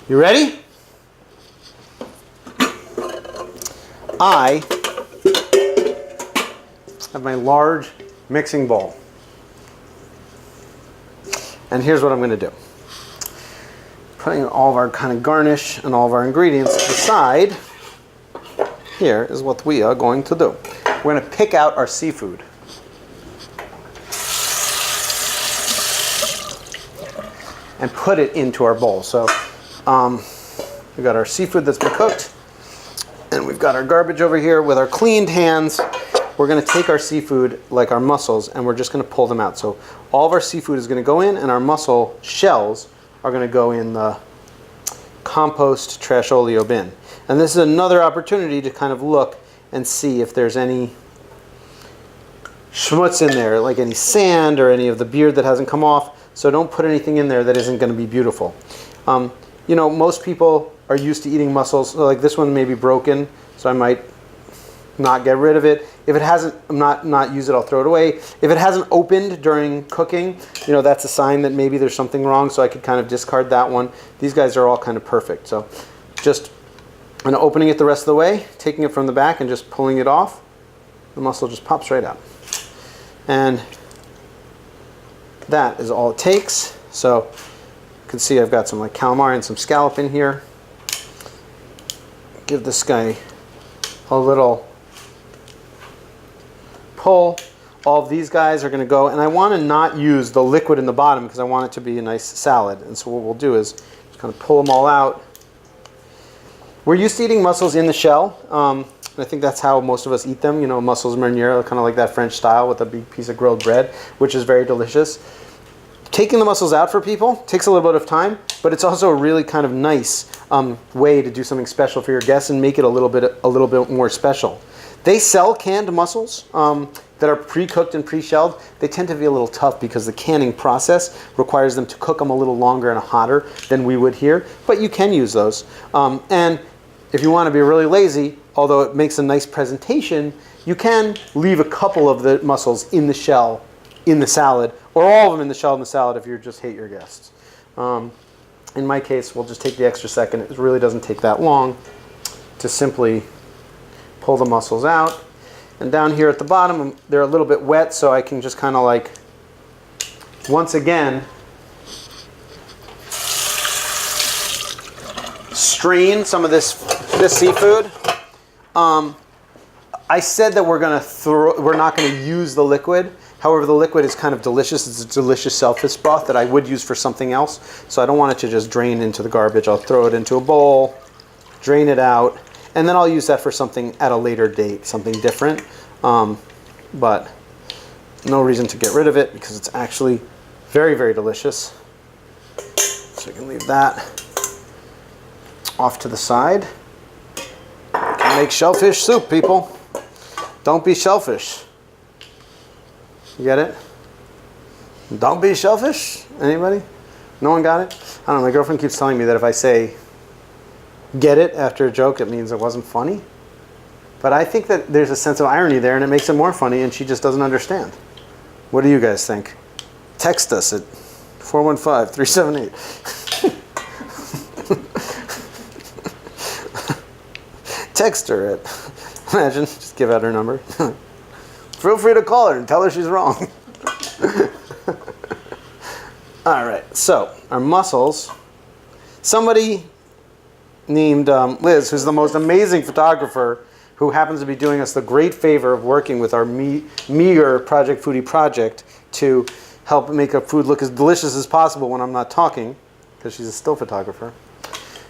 you ready? I have my large mixing bowl. And here's what I'm going to do. Putting all of our kind of garnish and all of our ingredients aside, here is what we are going to do. We're going to pick out our seafood. And put it into our bowl. So we've got our seafood that's been cooked, and we've got our garbage over here with our cleaned hands. We're going to take our seafood, like our mussels, and we're just going to pull them out. So all of our seafood is going to go in, and our mussel shells are going to go in the compost trash oleo bin. And this is another opportunity to kind of look and see if there's any schmutz in there, like any sand or any of the beard that hasn't come off. So don't put anything in there that isn't going to be beautiful. You know, most people are used to eating mussels. So like this one may be broken, so I might not get rid of it. If it hasn't, not use it, I'll throw it away. If it hasn't opened during cooking, you know, that's a sign that maybe there's something wrong, so I could kind of discard that one. These guys are all kind of perfect. So just opening it the rest of the way, taking it from the back and just pulling it off. The mussel just pops right out. And that is all it takes. So you can see I've got some like calamari and some scallop in here. Give this guy a little pull. All of these guys are going to go, and I want to not use the liquid in the bottom because I want it to be a nice salad. And so what we'll do is just kind of pull them all out. We're used to eating mussels in the shell. I think that's how most of us eat them. You know, mussels mariniere, kind of like that French style with a big piece of grilled bread, which is very delicious. Taking the mussels out for people takes a little bit of time, but it's also a really kind of nice way to do something special for your guests and make it a little bit more special. They sell canned mussels that are pre-cooked and pre-shelled. They tend to be a little tough because the canning process requires them to cook them a little longer and hotter than we would here, but you can use those. And if you want to be really lazy, although it makes a nice presentation, you can leave a couple of the mussels in the shell in the salad, or all of them in the shell in the salad if you just hate your guests. In my case, we'll just take the extra second. It really doesn't take that long to simply pull the mussels out. And down here at the bottom, they're a little bit wet, so I can just kind of like, once again, strain some of this seafood. I said that we're not going to use the liquid. However, the liquid is kind of delicious. It's a delicious shellfish broth that I would use for something else. So I don't want it to just drain into the garbage. I'll throw it into a bowl, drain it out, and then I'll use that for something at a later date, something different. But no reason to get rid of it because it's actually very, very delicious. So I can leave that off to the side. You can make shellfish soup, people. Don't be shellfish. You get it? Don't be shellfish? Anybody? No one got it? I don't know, my girlfriend keeps telling me that if I say get it after a joke, it means it wasn't funny. But I think that there's a sense of irony there and it makes it more funny and she just doesn't understand. What do you guys think? Text us at 415-378. Text her at, imagine, just give out her number. Feel free to call her and tell her she's wrong. All right, so our mussels. Somebody named Liz, who's the most amazing photographer, who happens to be doing us the great favor of working with our meager Project Foodie project to help make our food look as delicious as possible when I'm not talking, because she's a still photographer,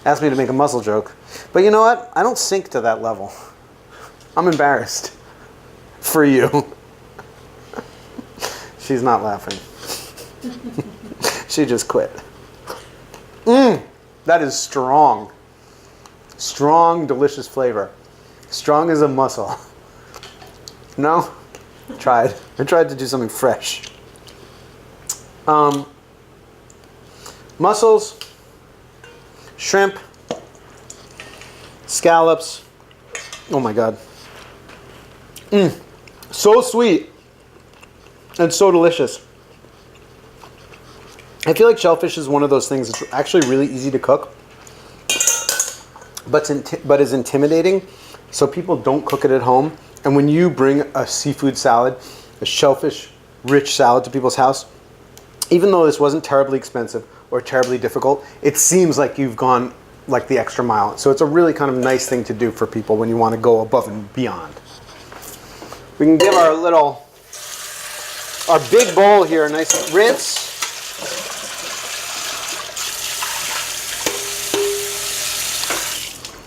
asked me to make a mussel joke. But you know what? I don't sink to that level. I'm embarrassed for you. She's not laughing. She just quit. That is strong. Strong, delicious flavor. Strong as a mussel. No? I tried to do something fresh. Mussels, shrimp, scallops. Oh my God. So sweet and so delicious. I feel like shellfish is one of those things that's actually really easy to cook, but is intimidating. So people don't cook it at home. And when you bring a seafood salad, a shellfish-rich salad to people's house, even though this wasn't terribly expensive or terribly difficult, it seems like you've gone like the extra mile. So it's a really kind of nice thing to do for people when you want to go above and beyond. We can give our big bowl here a nice rinse.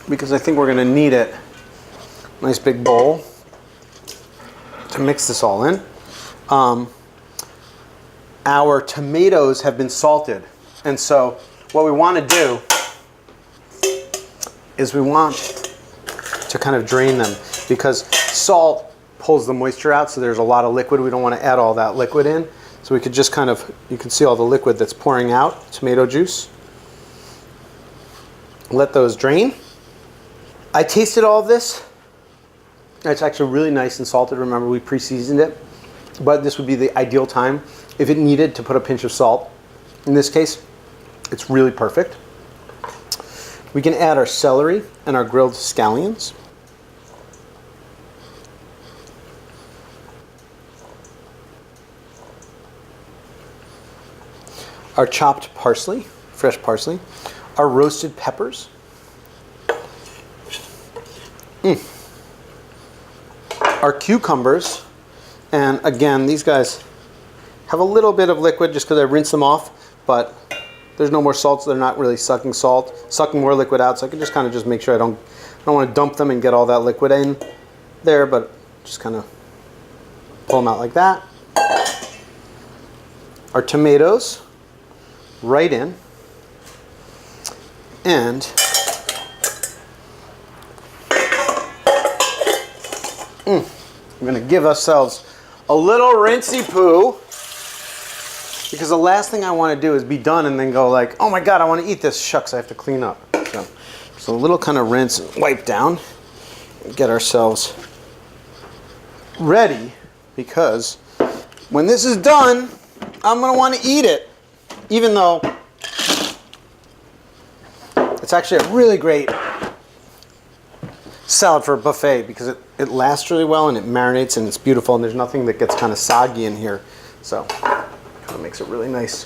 Because I think we're going to need it. Nice big bowl to mix this all in. Our tomatoes have been salted. And so what we want to do is we want to kind of drain them because salt pulls the moisture out, so there's a lot of liquid. We don't want to add all that liquid in. So we could just kind of, you can see all the liquid that's pouring out, tomato juice. Let those drain. I tasted all of this It's actually really nice and salted. Remember, we pre-seasoned it, but this would be the ideal time if it needed to put a pinch of salt. In this case, it's really perfect. We can add our celery and our grilled scallions. Our chopped parsley, fresh parsley. Our roasted peppers. Our cucumbers. And again, these guys have a little bit of liquid just because I rinsed them off, but there's no more salt, so they're not really sucking more liquid out. So I can just kind of just make sure I don't want to dump them and get all that liquid in there, but just kind of pull them out like that. Our tomatoes right in, and we're going to give ourselves a little rinsey poo, because the last thing I want to do is be done and then go like, oh my god, I want to eat this. Shucks, I have to clean up. So a little kind of rinse and wipe down and get ourselves ready, because when this is done, I'm going to want to eat it. Even though it's actually a really great salad for a buffet, because it lasts really well and it marinates and it's beautiful, and there's nothing that gets kind of soggy in here. So kind of makes it really nice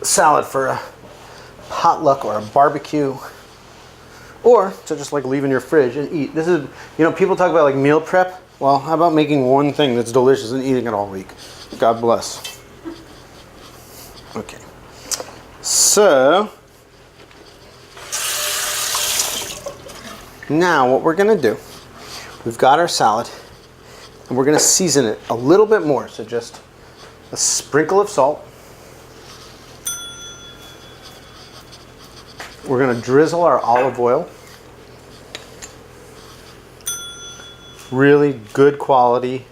salad for a potluck or a barbecue, or to just like leave in your fridge and eat. This is, you know, people talk about like meal prep. Well, how about making one thing that's delicious and eating it all week? God bless. Okay, so now what we're going to do, we've got our salad, and we're going to season it a little bit more. So just a sprinkle of salt. We're going to drizzle our olive oil. Really good quality,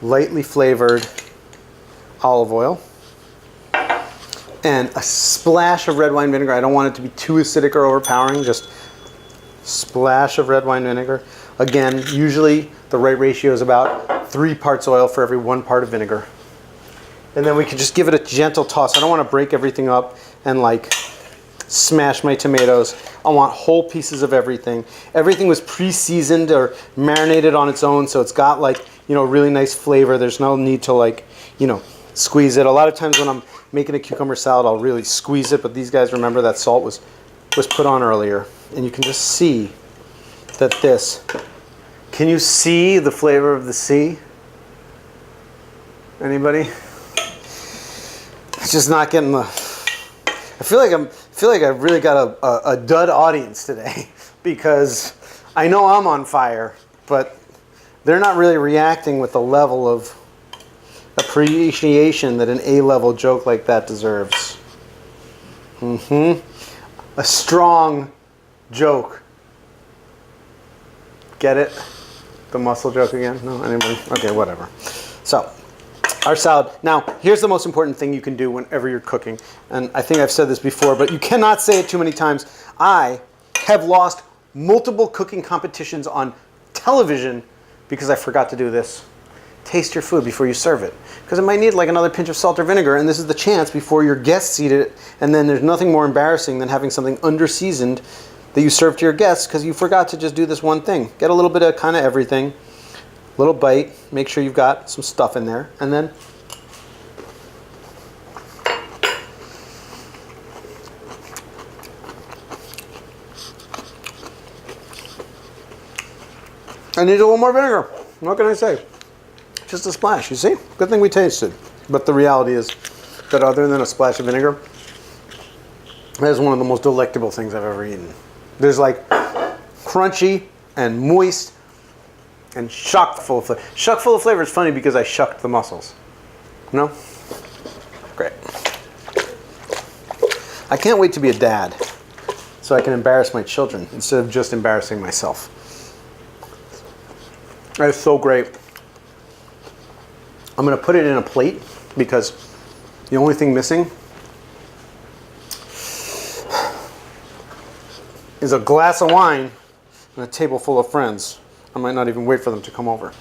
lightly flavored olive oil. And a splash of red wine vinegar. I don't want it to be too acidic or overpowering, just splash of red wine vinegar. Again, usually the right ratio is about 3 parts oil for every 1 part of vinegar. And then we can just give it a gentle toss. I don't want to break everything up and like smash my tomatoes. I want whole pieces of everything. Everything was pre-seasoned or marinated on its own, so it's got like, you know, really nice flavor. There's no need to like, you know, squeeze it. A lot of times when I'm making a cucumber salad, I'll really squeeze it, but these guys, remember that salt was put on earlier. And you can just see that this, can you see the flavor of the sea? Anybody? It's just not getting the, I feel like I've really got a dud audience today, because I know I'm on fire, but they're not really reacting with the level of appreciation that an A-level joke like that deserves. A strong joke. Get it? The mussel joke again? No? Anybody? Okay, whatever. So, our salad. Now, here's the most important thing you can do whenever you're cooking. And I think I've said this before, but you cannot say it too many times. I have lost multiple cooking competitions on television because I forgot to do this. Taste your food before you serve it, because it might need like another pinch of salt or vinegar, and this is the chance before your guests eat it. And then there's nothing more embarrassing than having something under-seasoned that you serve to your guests because you forgot to just do this one thing. Get a little bit of kind of everything, little bite, make sure you've got some stuff in there, and then I need a little more vinegar. What can I say? Just a splash, you see? Good thing we tasted. But the reality is that other than a splash of vinegar, that is one of the most delectable things I've ever eaten. There's like crunchy and moist and chock full of flavor. Chock full of flavor is funny because I shucked the mussels. No? Great. I can't wait to be a dad so I can embarrass my children instead of just embarrassing myself. That is so great. I'm going to put it in a plate because the only thing missing is a glass of wine and a table full of friends. I might not even wait for them to come over.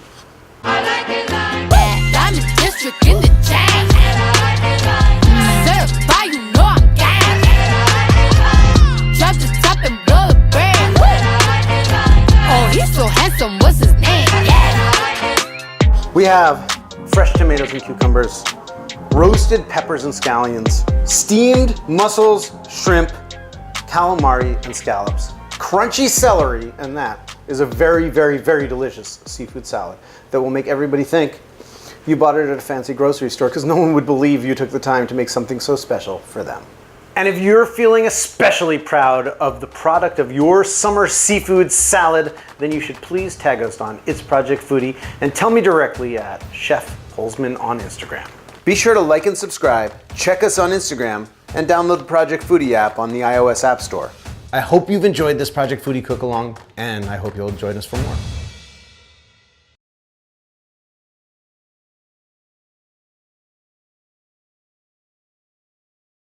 We have fresh tomatoes and cucumbers, roasted peppers and scallions, steamed mussels, shrimp, calamari, and scallops, crunchy celery, and that is a very, very, very delicious seafood salad that will make everybody think you bought it at a fancy grocery store, because no one would believe you took the time to make something so special for them. And if you're feeling especially proud of the product of your summer seafood salad, then you should please tag us on It's Project Foodie and tell me directly at Chef Holzman on Instagram. Be sure to like and subscribe, check us on Instagram, and download the Project Foodie app on the iOS App Store. I hope you've enjoyed this Project Foodie cook-along, and I hope you'll join us for more.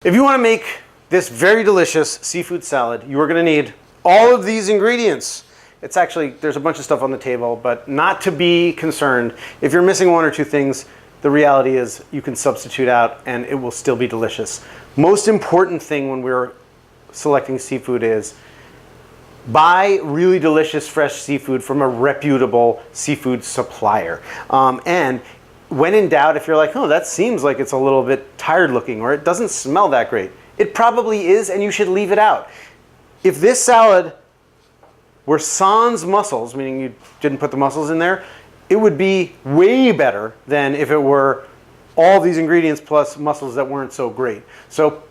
If you want to make this very delicious seafood salad, you are going to need all of these ingredients. It's actually, there's a bunch of stuff on the table, but not to be concerned. If you're missing one or two things, the reality is you can substitute out and it will still be delicious. Most important thing when we're selecting seafood is buy really delicious fresh seafood from a reputable seafood supplier. And when in doubt, if you're like, oh, that seems like it's a little bit tired looking or it doesn't smell that great, it probably is, and you should leave it out. If this salad were sans mussels, meaning you didn't put the mussels in there, it would be way better than if it were all these ingredients plus mussels that weren't so great. So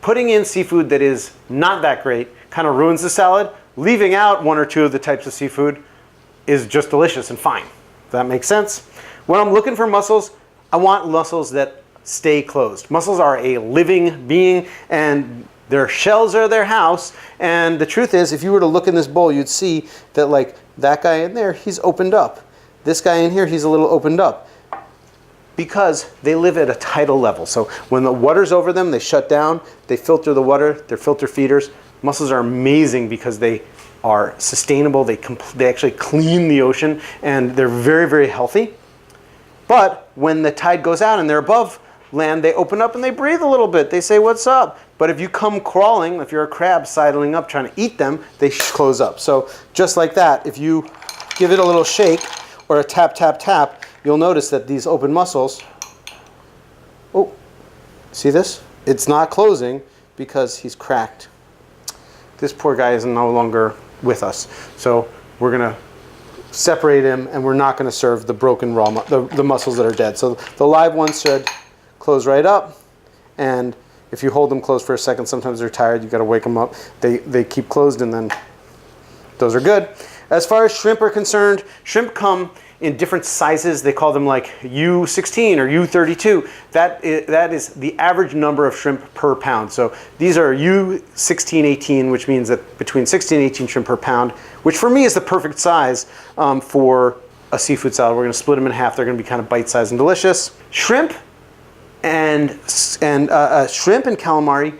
putting in seafood that is not that great kind of ruins the salad. Leaving out one or two of the types of seafood is just delicious and fine. Does that make sense? When I'm looking for mussels, I want mussels that stay closed. Mussels are a living being and their shells are their house. And the truth is, if you were to look in this bowl, you'd see that like that guy in there, he's opened up. This guy in here, he's a little opened up because they live at a tidal level. So when the water's over them, they shut down, they filter the water, they're filter feeders. Mussels are amazing because they are sustainable. They actually clean the ocean and they're very, very healthy. But when the tide goes out and they're above land, they open up and they breathe a little bit. They say, what's up? But if you come crawling, if you're a crab sidling up trying to eat them, they close up. So just like that, if you give it a little shake or a tap, tap, tap, you'll notice that these open mussels, oh, see this? It's not closing because he's cracked. This poor guy is no longer with us. So we're gonna separate him and we're not gonna serve the broken raw, the mussels that are dead. So the live ones should close right up. And if you hold them closed for a second, sometimes they're tired, you gotta wake them up. They keep closed and then those are good. As far as shrimp are concerned, shrimp come in different sizes. They call them like U16 or U32. That is the average number of shrimp per pound. So these are U16, 18, which means that between 16 and 18 shrimp per pound, which for me is the perfect size for a seafood salad. We're gonna split them in half. They're gonna be kind of bite-sized and delicious. Shrimp and calamari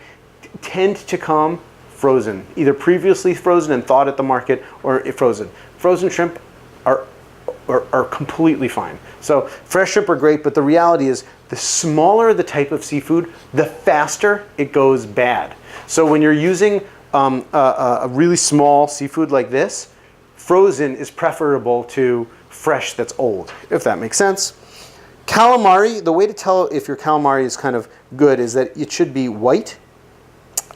tend to come frozen, either previously frozen and thawed at the market or frozen. Frozen shrimp are completely fine. So fresh shrimp are great, but the reality is the smaller the type of seafood, the faster it goes bad. So when you're using a really small seafood like this, frozen is preferable to fresh that's old, if that makes sense. Calamari, the way to tell if your calamari is kind of good is that it should be white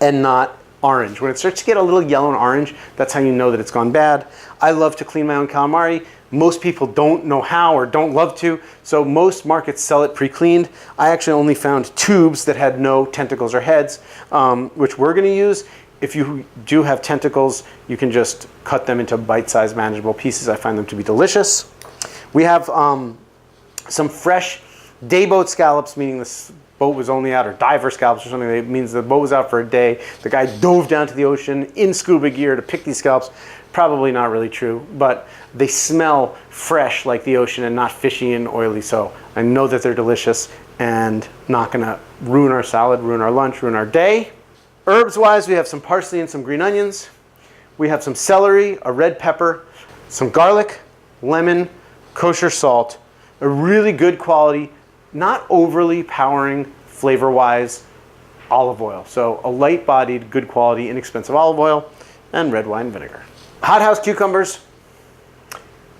and not orange. When it starts to get a little yellow and orange, that's how you know that it's gone bad. I love to clean my own calamari. Most people don't know how or don't love to, so most markets sell it pre-cleaned. I actually only found tubes that had no tentacles or heads, which we're gonna use. If you do have tentacles, you can just cut them into bite-sized manageable pieces. I find them to be delicious. We have some fresh day boat scallops, meaning this boat was only out, or diver scallops or something. It means the boat was out for a day. The guy dove down to the ocean in scuba gear to pick these scallops. Probably not really true, but they smell fresh like the ocean and not fishy and oily. So I know that they're delicious and not gonna ruin our salad, ruin our lunch, ruin our day. Herbs-wise, we have some parsley and some green onions. We have some celery, a red pepper, some garlic, lemon, kosher salt, a really good quality, not overly powering flavor-wise olive oil. So a light-bodied, good quality, inexpensive olive oil, and red wine vinegar. Hothouse cucumbers.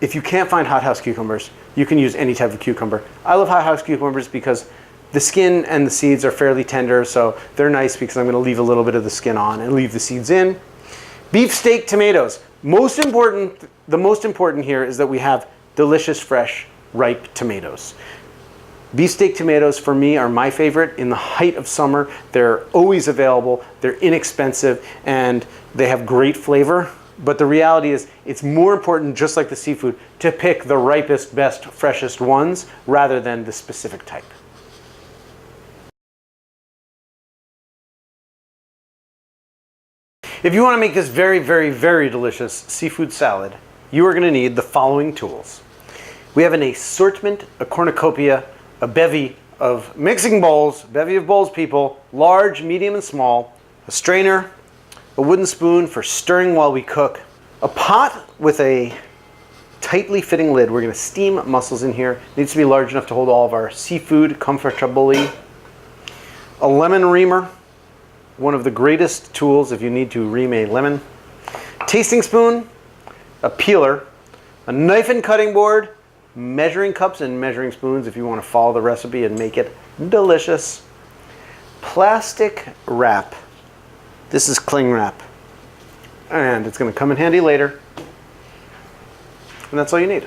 If you can't find hothouse cucumbers, you can use any type of cucumber. I love hothouse cucumbers because the skin and the seeds are fairly tender, so they're nice because I'm going to leave a little bit of the skin on and leave the seeds in. Beefsteak tomatoes. The most important here is that we have delicious, fresh, ripe tomatoes. Beefsteak tomatoes for me are my favorite. In the height of summer, they're always available, they're inexpensive, and they have great flavor. But the reality is, it's more important, just like the seafood, to pick the ripest, best, freshest ones rather than the specific type. If you want to make this very, very, very delicious seafood salad, you are going to need the following tools. We have an assortment, a cornucopia, a bevy of mixing bowls, bevy of bowls, people, large, medium, and small, a strainer, a wooden spoon for stirring while we cook, a pot with a tightly fitting lid. We're going to steam mussels in here. It needs to be large enough to hold all of our seafood comfortably. A lemon reamer, one of the greatest tools if you need to ream a lemon. Tasting spoon, a peeler, a knife and cutting board, measuring cups and measuring spoons if you want to follow the recipe and make it delicious. Plastic wrap. This is cling wrap. And it's going to come in handy later. And that's all you need.